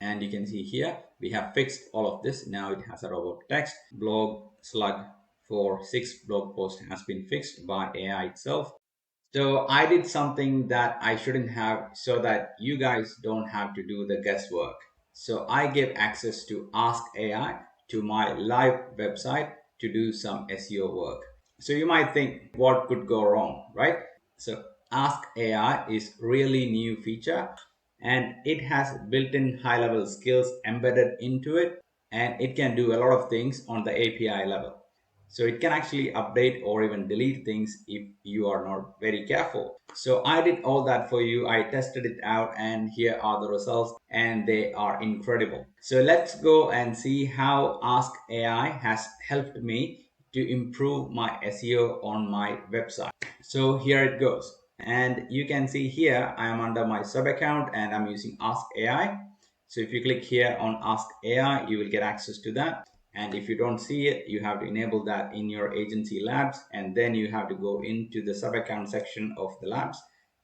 And you can see here we have fixed all of this. Now it has a robot text. Blog slug for 6 blog post has been fixed by AI itself. So I did something that I shouldn't have, so that you guys don't have to do the guesswork. So I gave access to Ask AI to my live website to do some SEO work. So you might think, what could go wrong, right? So Ask AI is really new feature, and it has built-in high-level skills embedded into it, and it can do a lot of things on the API level. So it can actually update or even delete things if you are not very careful. So I did all that for you. I tested it out, and here are the results, and they are incredible. So let's go and see how Ask AI has helped me to improve my SEO on my website. So here it goes. And you can see here I am under my sub account and I'm using Ask AI. So if you click here on Ask AI, you will get access to that. And if you don't see it, you have to enable that in your agency labs, and then you have to go into the sub account section of the labs,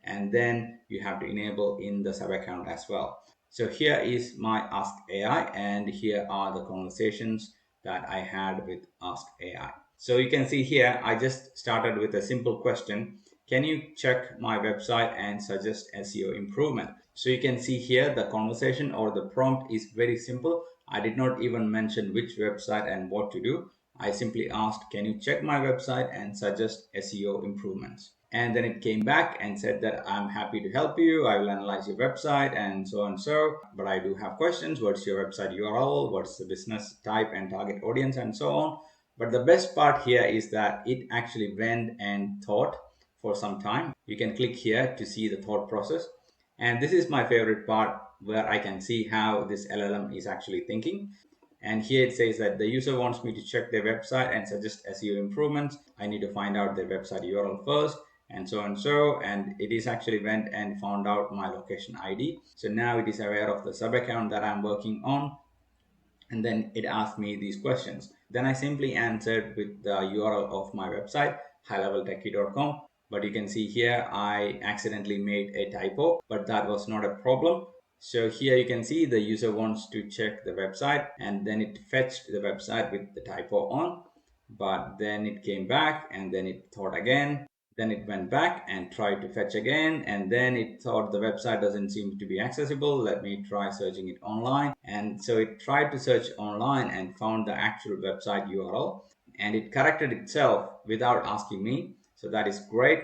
and then you have to enable in the sub account as well. So here is my Ask AI, and here are the conversations that I had with Ask AI. So you can see here I just started with a simple question: can you check my website and suggest SEO improvement? So you can see here the conversation or the prompt is very simple. I did not even mention which website and what to do. I simply asked, can you check my website and suggest SEO improvements? And then it came back and said that I'm happy to help you. I will analyze your website and so and so. But I do have questions. What's your website URL? What's the business type and target audience and so on? But the best part here is that it actually went and thought for some time. You can click here to see the thought process. And this is my favorite part, where I can see how this LLM is actually thinking. And here it says that the user wants me to check their website and suggest SEO improvements. I need to find out their website URL first, and so and so. And it is actually went and found out my location ID. So now it is aware of the sub account that I'm working on. And then it asked me these questions. Then I simply answered with the URL of my website, highleveltechie.com. But you can see here I accidentally made a typo, but that was not a problem. So here you can see the user wants to check the website, and then it fetched the website with the typo on. But then it came back and then it thought again. Then it went back and tried to fetch again, and then it thought the website doesn't seem to be accessible. Let me try searching it online. And so it tried to search online and found the actual website URL, and it corrected itself without asking me. So that is great.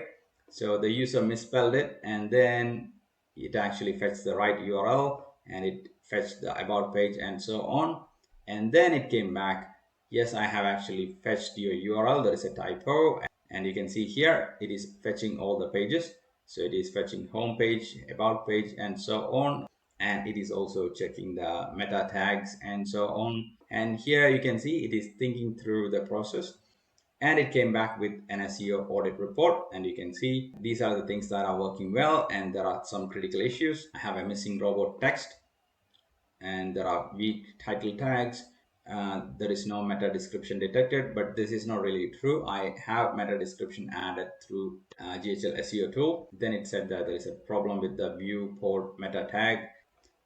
So the user misspelled it, and then it actually fetched the right URL, and it fetched the about page and so on. And then it came back, yes, I have actually fetched your URL. There is a typo. And you can see here it is fetching all the pages. So it is fetching home page, about page, and so on. And it is also checking the meta tags and so on. And here you can see it is thinking through the process. And it came back with an SEO audit report. And you can see these are the things that are working well, and there are some critical issues. I have a missing robot text, and there are weak title tags. There is no meta description detected, but this is not really true. I have meta description added through GHL SEO tool. Then it said that there is a problem with the view port meta tag,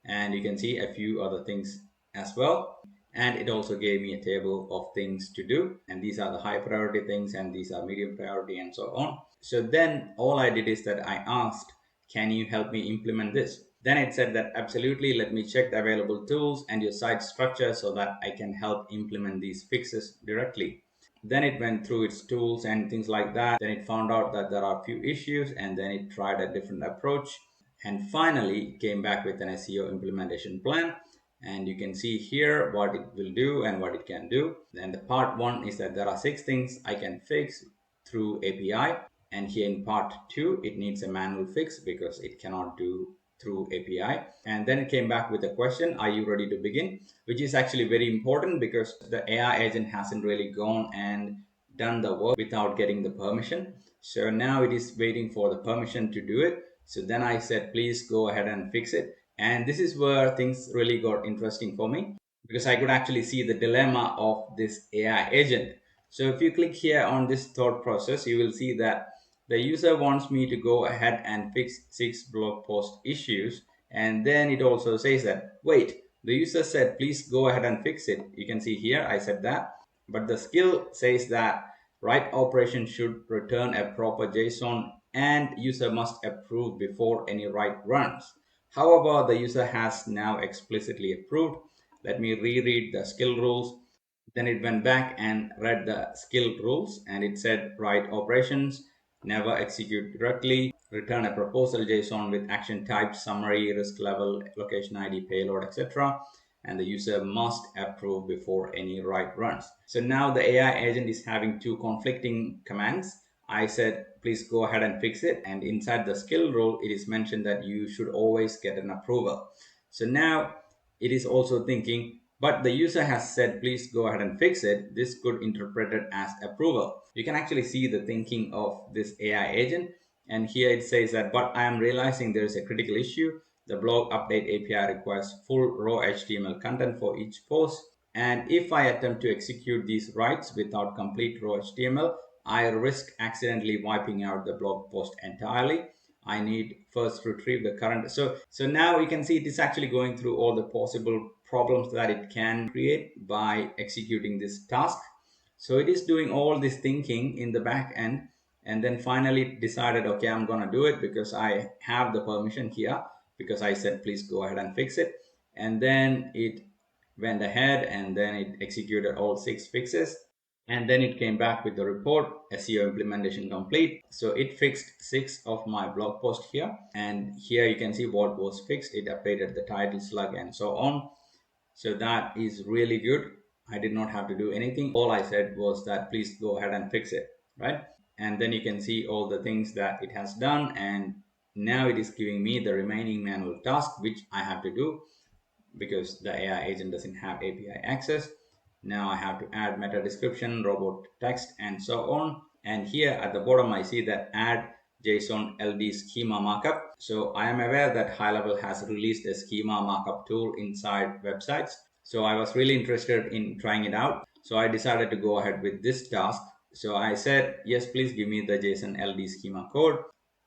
and you can see a few other things as well. And it also gave me a table of things to do, and these are the high priority things, and these are medium priority, and so on. So then all I did is that I asked, can you help me implement this? Then it said that absolutely, let me check the available tools and your site structure so that I can help implement these fixes directly. Then it went through its tools and things like that. Then it found out that there are a few issues, and then it tried a different approach. And finally, it came back with an SEO implementation plan. And you can see here what it will do and what it can do. Then the part one is that there are 6 things I can fix through API. And here in part 2, it needs a manual fix because it cannot do through API. And then it came back with a question, are you ready to begin? Which is actually very important because the AI agent hasn't really gone and done the work without getting the permission. So now it is waiting for the permission to do it. So then I said, please go ahead and fix it. And this is where things really got interesting for me, because I could actually see the dilemma of this AI agent. So if you click here on this thought process, you will see that the user wants me to go ahead and fix 6 blog post issues. And then it also says that, wait, The user said, please go ahead and fix it. You can see here, I said that, but the skill says that write operation should return a proper JSON and user must approve before any write runs. However, the user has now explicitly approved. Let me reread the skill rules. Then it went back and read the skill rules and it said write operations, never execute directly, return a proposal JSON with action type, summary, risk level, location ID, payload, etc. And the user must approve before any write runs. So now the AI agent is having two conflicting commands. I said, please go ahead and fix it. And inside the skill rule, it is mentioned that you should always get an approval. So now it is also thinking, but the user has said, please go ahead and fix it. This could interpret it as approval. You can actually see the thinking of this AI agent. And here it says that, but I am realizing there is a critical issue. The blog update API requires full raw HTML content for each post. And if I attempt to execute these writes without complete raw HTML, I risk accidentally wiping out the blog post entirely. I need first retrieve the current. So now you can see it is actually going through all the possible problems that it can create by executing this task. So it is doing all this thinking in the back end and then finally decided, okay, I'm going to do it because I have the permission here because I said, please go ahead and fix it. And then it went ahead and then it executed all 6 fixes. And then it came back with the report, SEO implementation complete. So it fixed 6 of my blog posts here. And here you can see what was fixed. It updated the title, slug, and so on. So that is really good. I did not have to do anything. All I said was that please go ahead and fix it, right? And then you can see all the things that it has done. And now it is giving me the remaining manual task, which I have to do because the AI agent doesn't have API access. Now I have to add meta description, robot text, and so on. And here at the bottom, I see that add JSON-LD Schema Markup. So I am aware that HighLevel has released a schema markup tool inside websites. So I was really interested in trying it out. So I decided to go ahead with this task. So I said, yes, please give me the JSON-LD schema code.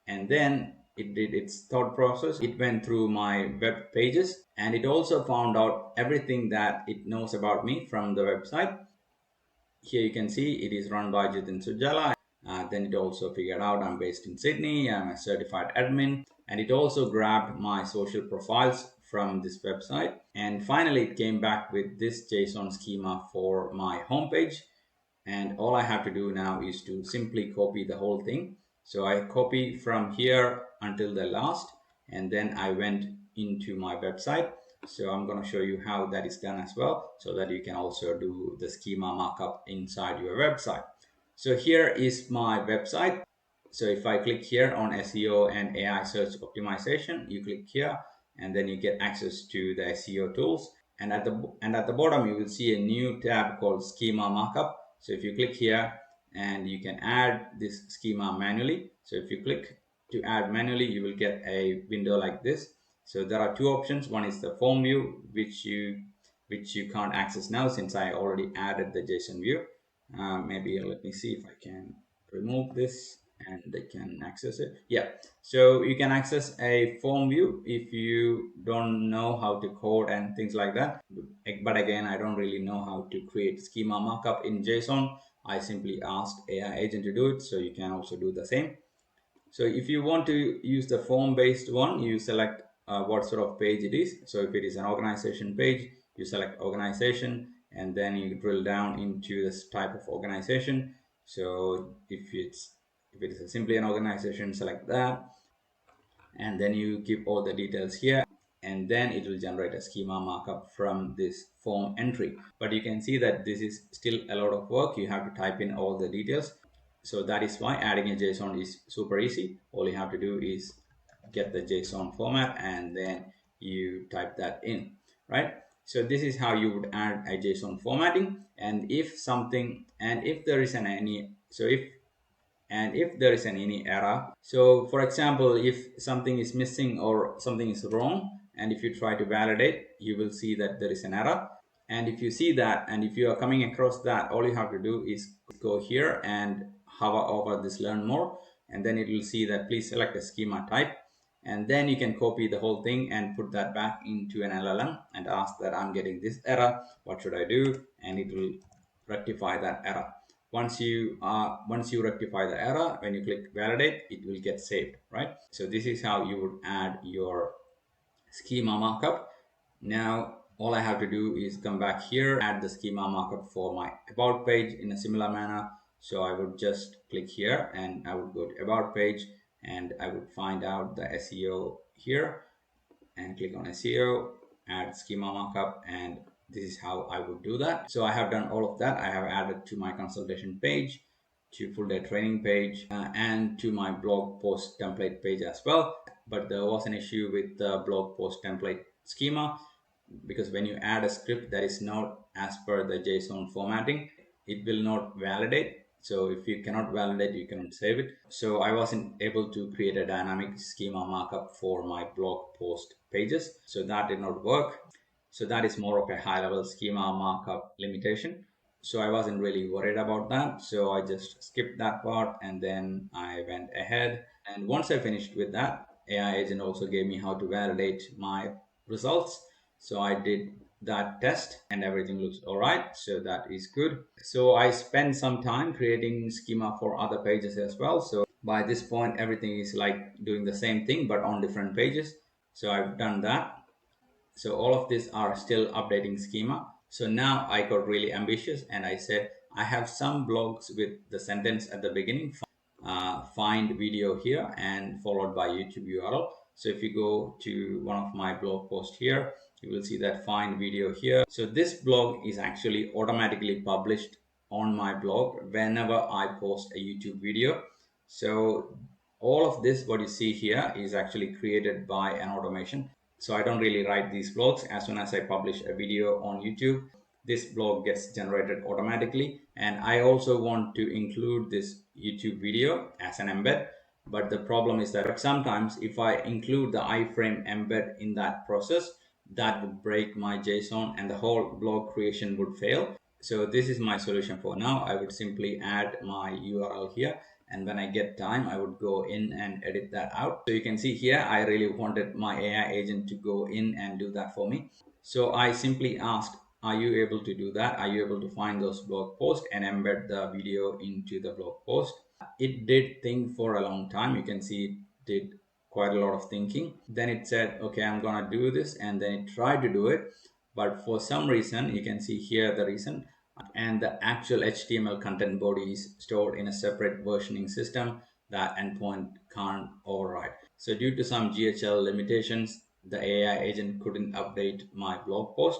And then it did its thought process. It went through my web pages and it also found out everything that it knows about me from the website. Here you can see it is run by Jitin Sujala. Then it also figured out I'm based in Sydney, I'm a certified admin, and it also grabbed my social profiles from this website. And finally, it came back with this JSON schema for my homepage. And all I have to do now is to simply copy the whole thing. So I copy from here until the last, and then I went into my website. So I'm going to show you how that is done as well, so that you can also do the schema markup inside your website. So here is my website. So if I click here on SEO and AI search optimization, you click here and then you get access to the SEO tools. And at the bottom, you will see a new tab called schema markup. So if you click here and you can add this schema manually. So if you click to add manually, you will get a window like this. So there are two options. One is the form view, which you can't access now since I already added the JSON view. Maybe let me see if I can remove this and they can access it. Yeah, so you can access a form view if you don't know how to code and things like that. But again, I don't really know how to create schema markup in JSON. I simply asked AI agent to do it, so you can also do the same. So if you want to use the form based one, you select what sort of page it is. So if it is an organization page, you select organization and then you drill down into this type of organization. So if it is simply an organization, select that and then you give all the details here and then it will generate a schema markup from this form entry. But you can see that this is still a lot of work. You have to type in all the details. So that is why adding a JSON is super easy. All you have to do is get the JSON format and then you type that in, right? So this is how you would add a JSON formatting. And if there is any error. So for example, if something is missing or something is wrong, and if you try to validate, you will see that there is an error. And if you see that, and if you are coming across that, all you have to do is go here and hover over this learn more, and then it will see that please select a schema type. and then you can copy the whole thing and put that back into an LLM and ask that I'm getting this error, what should I do, and it will rectify that error. Once you rectify the error, when you click validate, it will get saved, right? So this is how you would add your schema markup. Now all I have to do is come back here, add the schema markup for my about page in a similar manner. So I would just click here and I would go to about page and I would find out the SEO here and click on SEO, add schema markup, and this is how I would do that. So I have done all of that. I have added to my consultation page, to full day training page, and to my blog post template page as well. But there was an issue with the blog post template schema, because when you add a script that is not as per the JSON formatting, it will not validate. So if you cannot validate, you cannot save it. So I wasn't able to create a dynamic schema markup for my blog post pages. So that did not work. So that is more of a high level schema markup limitation. So I wasn't really worried about that. So I just skipped that part and then I went ahead. And once I finished with that, AI agent also gave me how to validate my results. So I did that test and everything looks all right. So that is good. So I spent some time creating schema for other pages as well. So by this point, everything is like doing the same thing, but on different pages. So I've done that. So all of these are still updating schema. So now I got really ambitious and I said, I have some blogs with the sentence at the beginning, find video here and followed by YouTube URL. So if you go to one of my blog posts here, you will see that find video here. So this blog is actually automatically published on my blog whenever I post a YouTube video. So all of this, what you see here, is actually created by an automation. So I don't really write these blogs. As soon as I publish a video on YouTube, this blog gets generated automatically. And I also want to include this YouTube video as an embed. But the problem is that sometimes if I include the iframe embed in that process, that would break my JSON and the whole blog creation would fail. So this is my solution for now. I would simply add my URL here, and when I get time, I would go in and edit that out. So you can see here, I really wanted my AI agent to go in and do that for me. So I simply asked, are you able to do that? Are you able to find those blog posts and embed the video into the blog post? It did think for a long time. You can see it did quite a lot of thinking. Then it said, okay, I'm gonna do this, and then it tried to do it, but for some reason, you can see here the reason, and the actual HTML content body is stored in a separate versioning system that endpoint can't override. So due to some GHL limitations, the AI agent couldn't update my blog post,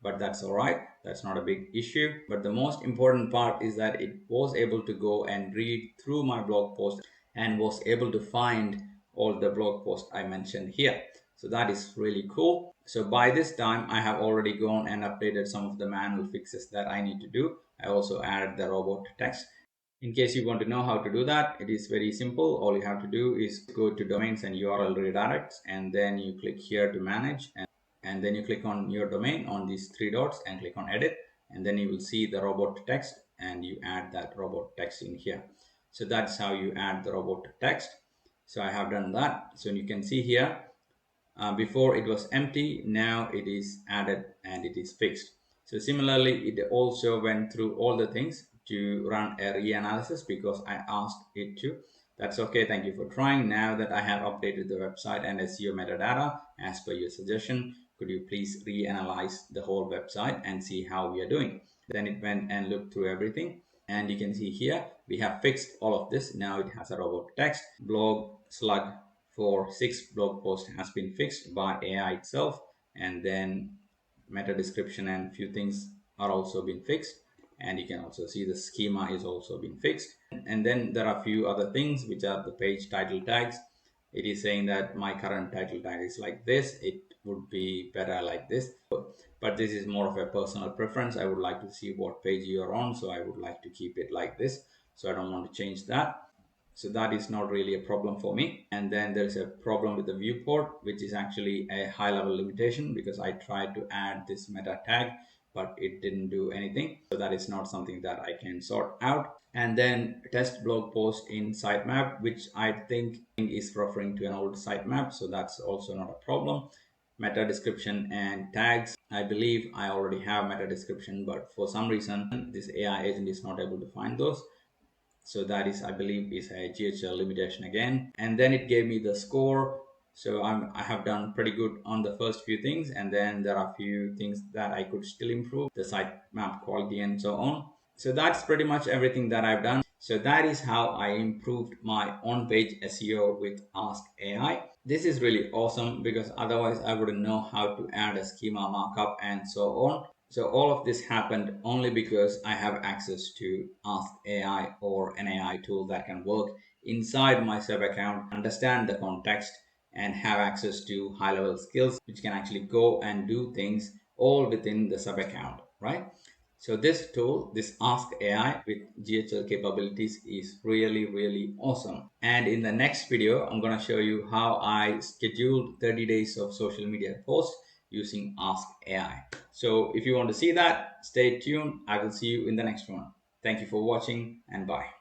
but that's all right. That's not a big issue. But the most important part is that it was able to go and read through my blog post and was able to find all the blog posts I mentioned here. So that is really cool. So by this time, I have already gone and updated some of the manual fixes that I need to do. I also added the robot text. In case you want to know how to do that, it is very simple. All you have to do is go to domains and URL redirects, and then you click here to manage, and then you click on your domain on these three dots and click on edit, and then you will see the robot text and you add that robot text in here. So that's how you add the robot text. So I have done that. So you can see here, before it was empty, now it is added and it is fixed. So similarly, it also went through all the things to run a reanalysis because I asked it to. That's okay, thank you for trying. Now that I have updated the website and SEO metadata as per your suggestion, could you please reanalyze the whole website and see how we are doing? Then it went and looked through everything, and you can see here we have fixed all of this. Now it has a robot text, blog slug for 6 blog posts has been fixed by AI itself, and then meta description and few things are also been fixed, and you can also see the schema is also been fixed. And then there are a few other things which are the page title tags. It is saying that my current title tag is like this, it would be better like this, but this is more of a personal preference. I would like to see what page you are on, so I would like to keep it like this, so I don't want to change that. So that is not really a problem for me. And then there's a problem with the viewport, which is actually a high level limitation because I tried to add this meta tag, but it didn't do anything. So that is not something that I can sort out. And then test blog post in sitemap, which I think is referring to an old sitemap. So that's also not a problem. Meta description and tags. I believe I already have meta description, but for some reason, this AI agent is not able to find those. So that is, I believe, is a GHL limitation again. And then it gave me the score. So I have done pretty good on the first few things, and then there are a few things that I could still improve, the sitemap quality and so on. So that's pretty much everything that I've done. So that is how I improved my on-page SEO with Ask AI. This is really awesome because otherwise I wouldn't know how to add a schema markup and so on. So all of this happened only because I have access to Ask AI or an AI tool that can work inside my sub account, understand the context, and have access to high level skills, which can actually go and do things all within the sub account, right? So this tool, this Ask AI with GHL capabilities is really, really awesome. And in the next video, I'm going to show you how I scheduled 30 days of social media posts using Ask AI. So if you want to see that, stay tuned. I will see you in the next one. Thank you for watching and bye.